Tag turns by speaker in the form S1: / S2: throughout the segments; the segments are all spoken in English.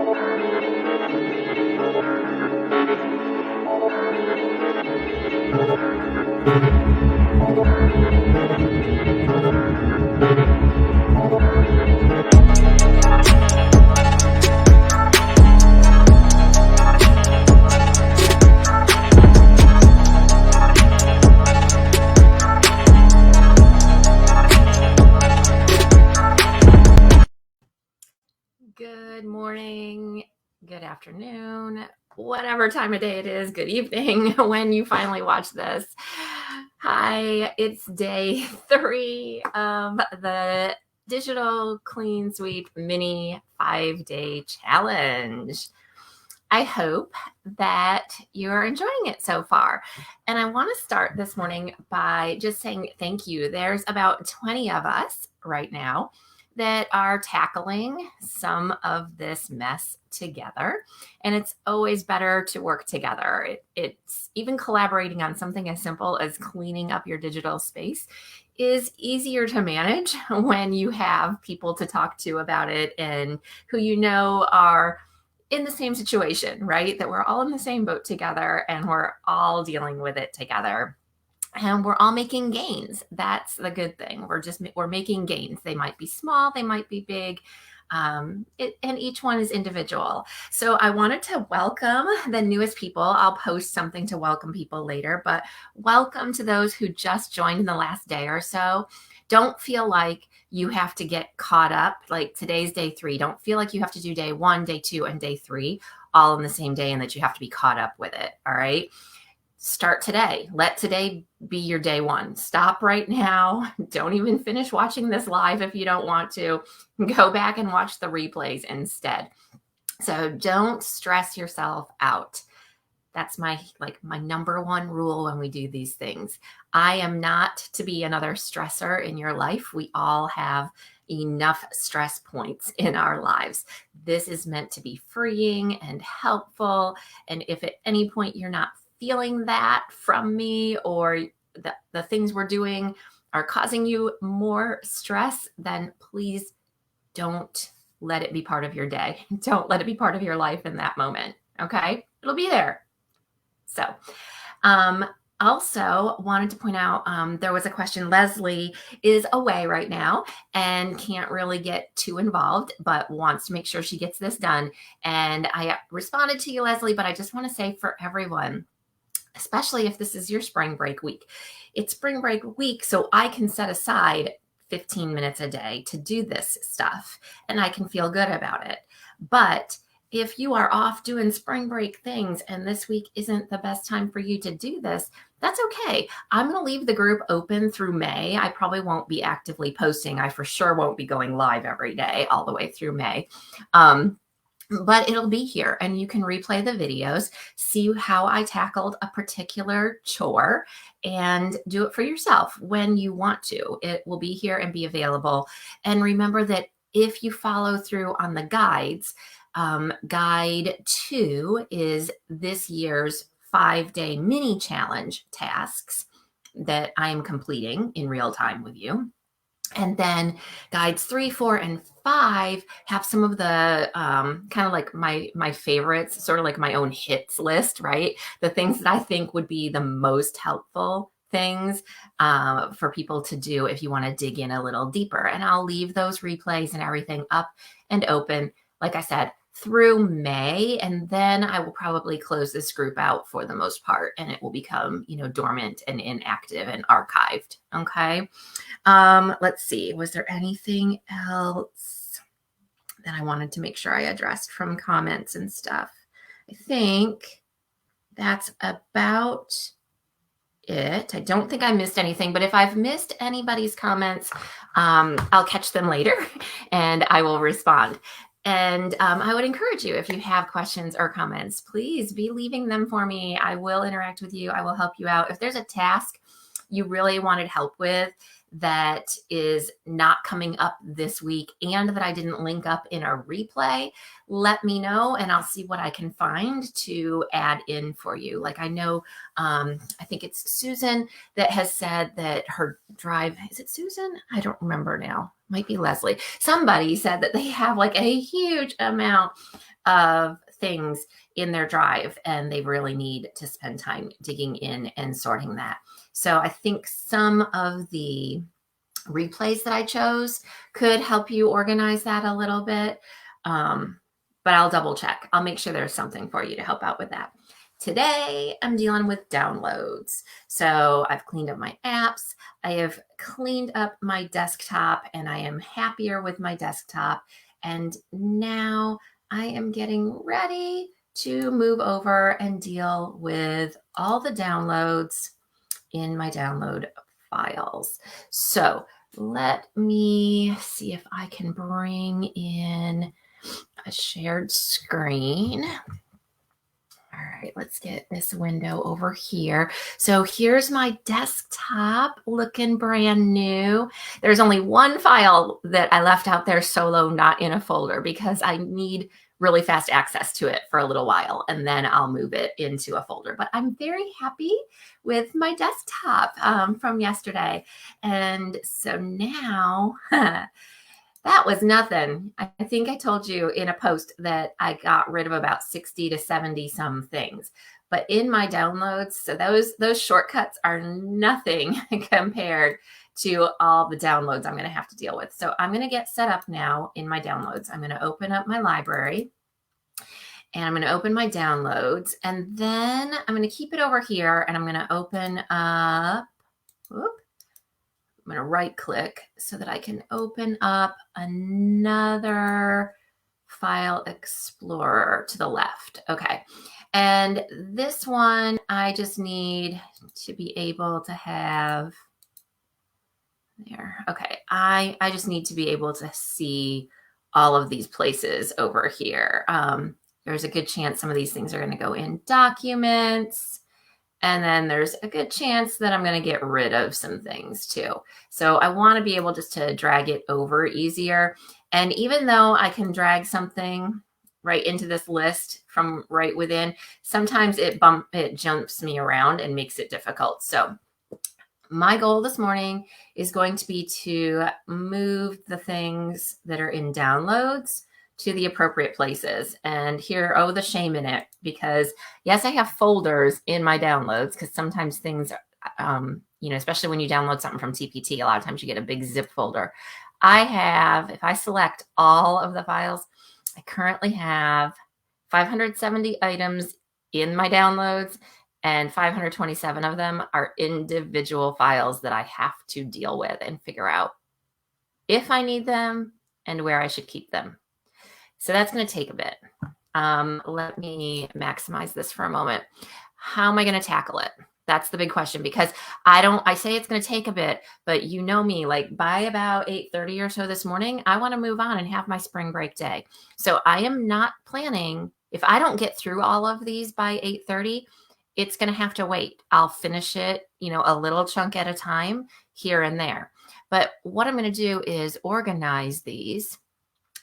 S1: Good morning, good afternoon, whatever time of day it is, good evening when you finally watch this. Hi, it's day 3 of the Digital Clean Sweep Mini 5-Day Challenge. I hope that you're enjoying it so far. And I want to start this morning by just saying thank you. There's about 20 of us right now that are tackling some of this mess together. And it's always better to work together. It's even collaborating on something as simple as cleaning up your digital space is easier to manage when you have people to talk to about it and who you know are in the same situation, right? That we're all in the same boat together and we're all dealing with it together. And we're all making gains. That's the good thing. We're making gains. They might be small, they might be big, and each one is individual. So I wanted to welcome the newest people. I'll post something to welcome people later, but welcome to those who just joined in the last day or so. Don't feel like you have to get caught up. Like today's day 3. Don't feel like you have to do day 1, day 2, and day 3 all in the same day and that you have to be caught up with it. All right. Start today. Let today be your day 1. Stop right now. Don't even finish watching this live if you don't want to. Go back and watch the replays instead. So don't stress yourself out. That's my number 1 rule when we do these things. I am not to be another stressor in your life. We all have enough stress points in our lives. This is meant to be freeing and helpful. And if at any point you're not feeling that from me, or the things we're doing are causing you more stress, then please don't let it be part of your day. Don't let it be part of your life in that moment. Okay? It'll be there. So, also wanted to point out, there was a question. Leslie is away right now and can't really get too involved, but wants to make sure she gets this done. And I responded to you, Leslie, but I just want to say for everyone, especially if this is your spring break week, it's spring break week, so I can set aside 15 minutes a day to do this stuff and I can feel good about it. But if you are off doing spring break things and this week isn't the best time for you to do this, that's okay. I'm going to leave the group open through May. I probably won't be actively posting. I for sure won't be going live every day all the way through May. But it'll be here and you can replay the videos, see how I tackled a particular chore, and do it for yourself when you want to. It will be here and be available. And remember that if you follow through on the guides, guide 2 is this year's 5-day mini challenge tasks that I am completing in real time with you. And then guides 3, 4, and 5 have some of the kind of like my favorites, sort of like my own hits list, right? The things that I think would be the most helpful things for people to do if you want to dig in a little deeper. And I'll leave those replays and everything up and open, like I said, through May, and then I will probably close this group out for the most part, and it will become, dormant and inactive and archived. Okay. Let's see. Was there anything else that I wanted to make sure I addressed from comments and stuff? I think that's about it. I don't think I missed anything, but if I've missed anybody's comments, I'll catch them later and I will respond. And I would encourage you, if you have questions or comments, please be leaving them for me. I will interact with you. I will help you out. If there's a task you really wanted help with that is not coming up this week and that I didn't link up in a replay, let me know and I'll see what I can find to add in for you. Like I know, I think it's Susan that has said that her drive, is it Susan? I don't remember now. Might be Leslie. Somebody said that they have like a huge amount of things in their drive, and they really need to spend time digging in and sorting that. So I think some of the replays that I chose could help you organize that a little bit. But I'll double check. I'll make sure there's something for you to help out with that. Today, I'm dealing with downloads. So I've cleaned up my apps. I have cleaned up my desktop, and I am happier with my desktop. And now I am getting ready to move over and deal with all the downloads in my download files. So let me see if I can bring in a shared screen. All right, let's get this window over here. So here's my desktop looking brand new. There's only one file that I left out there solo, not in a folder, because I need really fast access to it for a little while, and then I'll move it into a folder. But I'm very happy with my desktop from yesterday. And so now, that was nothing. I think I told you in a post that I got rid of about 60 to 70 some things. But in my downloads, so those shortcuts are nothing compared to all the downloads I'm going to have to deal with. So I'm going to get set up now in my downloads. I'm going to open up my library, and I'm going to open my downloads, and then I'm going to keep it over here, and I'm going to open up, I'm going to right click so that I can open up another file explorer to the left. Okay. And this one, I just need to be able to have there. Okay. I just need to be able to see all of these places over here. There's a good chance some of these things are going to go in documents. And then there's a good chance that I'm going to get rid of some things too. So I want to be able just to drag it over easier. And even though I can drag something right into this list from right within, sometimes it jumps me around and makes it difficult. So my goal this morning is going to be to move the things that are in downloads to the appropriate places. And here, oh, the shame in it, because yes, I have folders in my downloads, because sometimes things, especially when you download something from TPT, a lot of times you get a big zip folder. I have, if I select all of the files, I currently have 570 items in my downloads, and 527 of them are individual files that I have to deal with and figure out if I need them and where I should keep them. So that's going to take a bit. Let me maximize this for a moment. How am I going to tackle it? That's the big question, because I say it's going to take a bit, but you know me, like by about 8:30 or so this morning, I want to move on and have my spring break day. So I am not planning, if I don't get through all of these by 8:30, it's going to have to wait. I'll finish it, a little chunk at a time here and there. But what I'm going to do is organize these.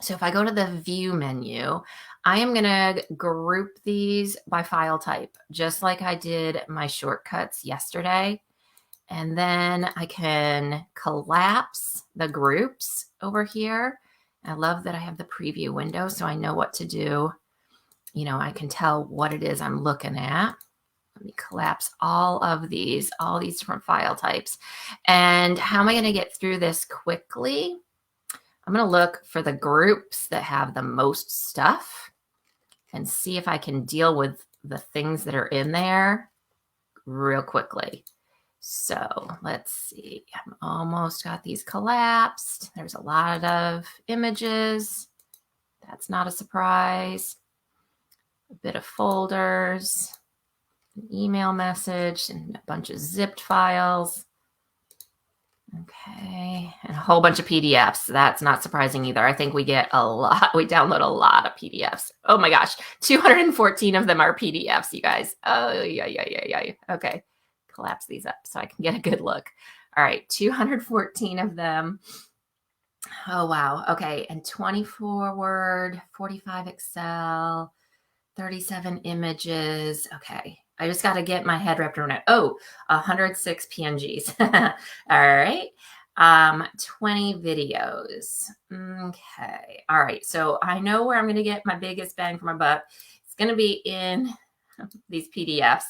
S1: So if I go to the view menu, I am going to group these by file type, just like I did my shortcuts yesterday. And then I can collapse the groups over here. I love that I have the preview window, so I know what to do. I can tell what it is I'm looking at. Let me collapse all these different file types. And how am I going to get through this quickly? I'm going to look for the groups that have the most stuff and see if I can deal with the things that are in there real quickly. So let's see. I'm almost got these collapsed. There's a lot of images. That's not a surprise. A bit of folders, an email message, and a bunch of zipped files. Okay, and a whole bunch of PDFs. That's not surprising either. I think we download a lot of PDFs. Oh my gosh, 214 of them are PDFs, you guys. Oh, yeah. Okay, collapse these up so I can get a good look. All right, 214 of them. Oh, wow. Okay, and 24 Word, 45 Excel, 37 images. Okay. I just got to get my head wrapped around it. Oh, 106 PNGs. All right. 20 videos. Okay. All right. So I know where I'm going to get my biggest bang for my buck. It's going to be in these PDFs.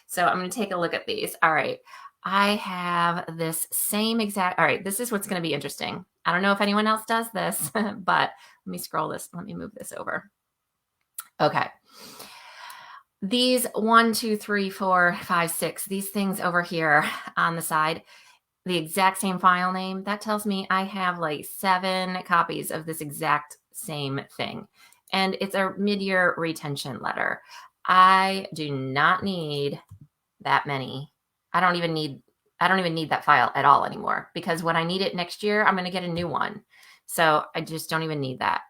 S1: So I'm going to take a look at these. All right. I have this same exact. All right. This is what's going to be interesting. I don't know if anyone else does this, but let me scroll this. Let me move this over. Okay. These 1, 2, 3, 4, 5, 6, these things over here on the side, the exact same file name, that tells me I have like 7 copies of this exact same thing. And it's a mid-year retention letter. I do not need that many. I don't even need that file at all anymore, because when I need it next year, I'm going to get a new one. So I just don't even need that.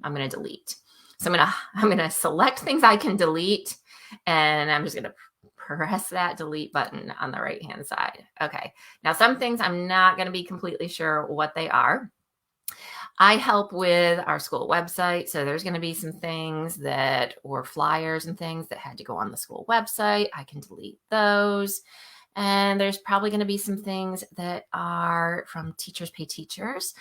S1: I'm going to delete. So I'm going to select things I can delete, and I'm just going to press that delete button on the right hand side. Okay. Now, some things I'm not going to be completely sure what they are. I help with our school website. So there's going to be some things that were flyers and things that had to go on the school website. I can delete those. And there's probably going to be some things that are from Teachers Pay Teachers,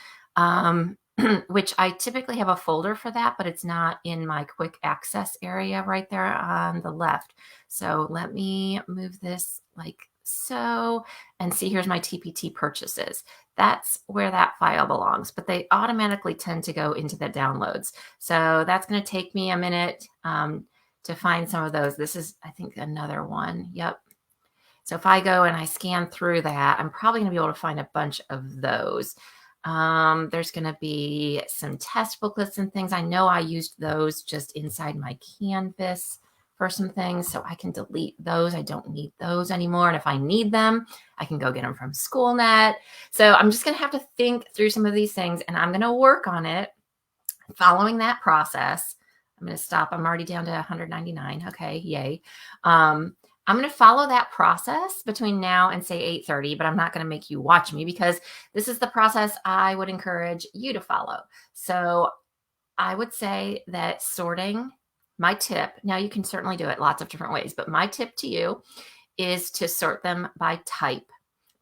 S1: which I typically have a folder for that, but it's not in my quick access area right there on the left. So let me move this like so, and see, here's my TPT purchases. That's where that file belongs, but they automatically tend to go into the downloads. So that's going to take me a minute to find some of those. This is, I think, another one. Yep. So if I go and I scan through that, I'm probably going to be able to find a bunch of those. There's going to be some test booklets and things. I know I used those just inside my Canvas for some things, so I can delete those. I don't need those anymore. And if I need them, I can go get them from SchoolNet. So I'm just going to have to think through some of these things, and I'm going to work on it following that process. I'm going to stop. I'm already down to 199. Okay, yay. I'm going to follow that process between now and say 8:30, but I'm not going to make you watch me, because this is the process I would encourage you to follow. So I would say that sorting, my tip, now you can certainly do it lots of different ways, but my tip to you is to sort them by type,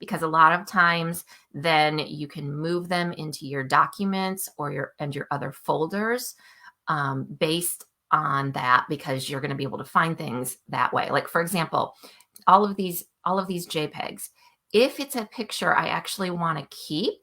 S1: because a lot of times then you can move them into your documents or your other folders based on that, because you're going to be able to find things that way. Like, for example, all of these JPEGs, if it's a picture I actually want to keep,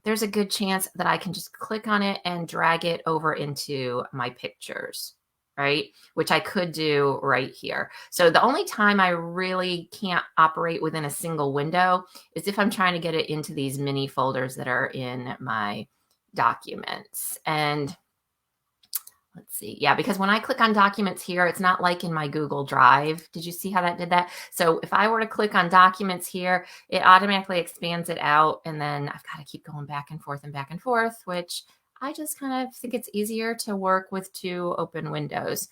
S1: there's a good chance that I can just click on it and drag it over into my pictures, right? Which I could do right here. So the only time I really can't operate within a single window is if I'm trying to get it into these mini folders that are in my documents. And let's see. Yeah, because when I click on documents here, it's not like in my Google Drive. Did you see how that did that? So if I were to click on documents here, it automatically expands it out. And then I've got to keep going back and forth, which I just kind of think it's easier to work with 2 open windows.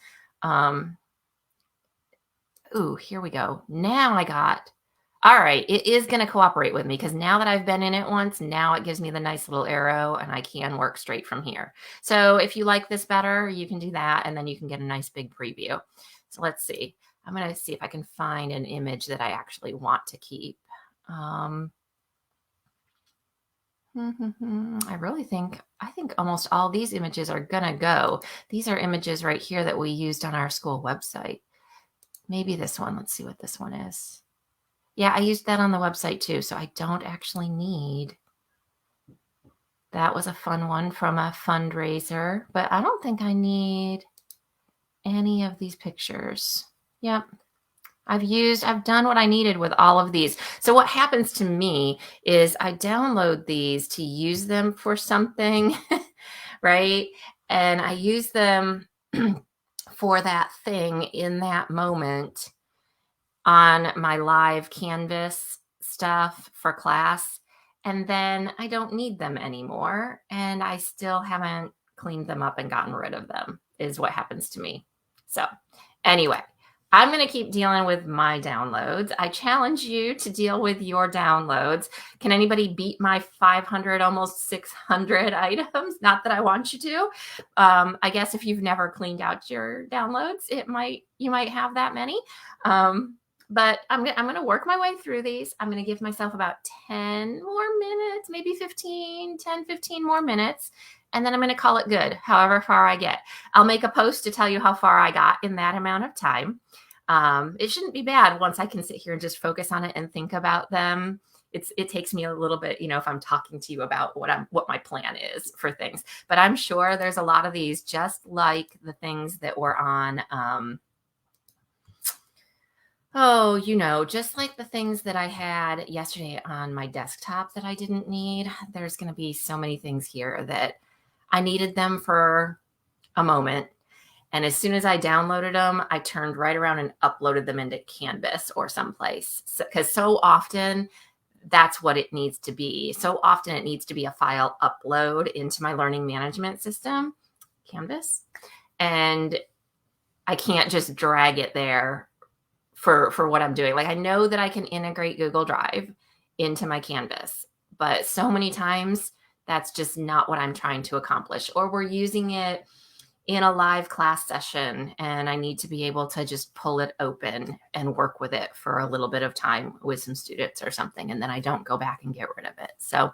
S1: Ooh, here we go. Now all right, it is going to cooperate with me, because now that I've been in it once, now it gives me the nice little arrow, and I can work straight from here. So if you like this better, you can do that, and then you can get a nice big preview. So let's see. I'm going to see if I can find an image that I actually want to keep. I think almost all these images are going to go. These are images right here that we used on our school website. Maybe this one. Let's see what this one is. Yeah, I used that on the website too, so I don't actually need. That was a fun one from a fundraiser, but I don't think I need any of these pictures. Yep. I've done what I needed with all of these. So what happens to me is I download these to use them for something, right? And I use them for that thing in that moment on my live Canvas stuff for class. And then I don't need them anymore. And I still haven't cleaned them up and gotten rid of them, is what happens to me. So anyway, I'm going to keep dealing with my downloads. I challenge you to deal with your downloads. Can anybody beat my 500, almost 600 items? Not that I want you to. I guess if you've never cleaned out your downloads, you might have that many. But I'm gonna work my way through these. I'm gonna give myself about 10 more minutes, maybe 15 more minutes, and then I'm gonna call it good, however far I get. I'll make a post to tell you how far I got in that amount of time. It shouldn't be bad once I can sit here and just focus on it and think about them. It takes me a little bit, if I'm talking to you about what my plan is for things. But I'm sure there's a lot of these, just like the things that were on oh, just like the things that I had yesterday on my desktop that I didn't need, there's going to be so many things here that I needed them for a moment. And as soon as I downloaded them, I turned right around and uploaded them into Canvas or someplace. Because so often that's what it needs to be. So often it needs to be a file upload into my learning management system, Canvas. And I can't just drag it there for what I'm doing. Like, I know that I can integrate Google Drive into my Canvas, but so many times that's just not what I'm trying to accomplish. Or we're using it in a live class session and I need to be able to just pull it open and work with it for a little bit of time with some students or something, and then I don't go back and get rid of it. So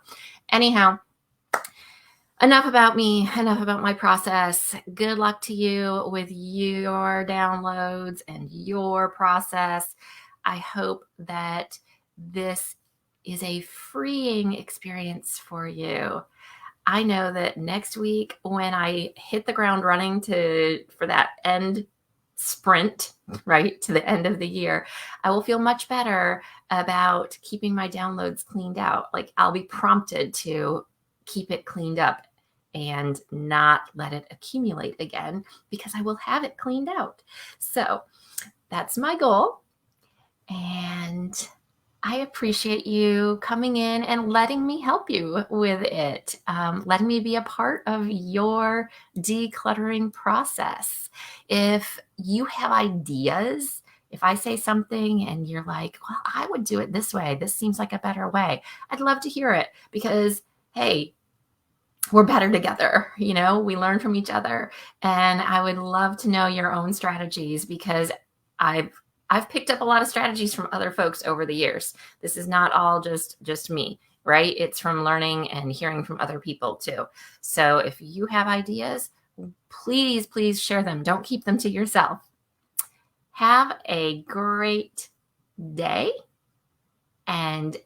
S1: anyhow, enough about me, enough about my process. Good luck to you with your downloads and your process. I hope that this is a freeing experience for you. I know that next week when I hit the ground running for that end sprint, right, to the end of the year, I will feel much better about keeping my downloads cleaned out. Like, I'll be prompted to keep it cleaned up and not let it accumulate again because I will have it cleaned out. So that's my goal. And I appreciate you coming in and letting me help you with it, letting me be a part of your decluttering process. If you have ideas, if I say something and you're like, well, I would do it this way, this seems like a better way, I'd love to hear it because, hey, we're better together. We learn from each other. And I would love to know your own strategies because I've picked up a lot of strategies from other folks over the years. This is not all just me, right? It's from learning and hearing from other people too. So if you have ideas, please share them. Don't keep them to yourself. Have a great day and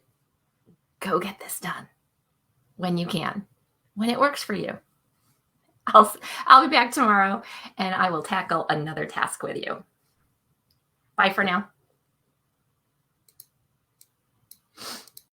S1: go get this done when you can, when it works for you. I'll be back tomorrow and I will tackle another task with you. Bye for now.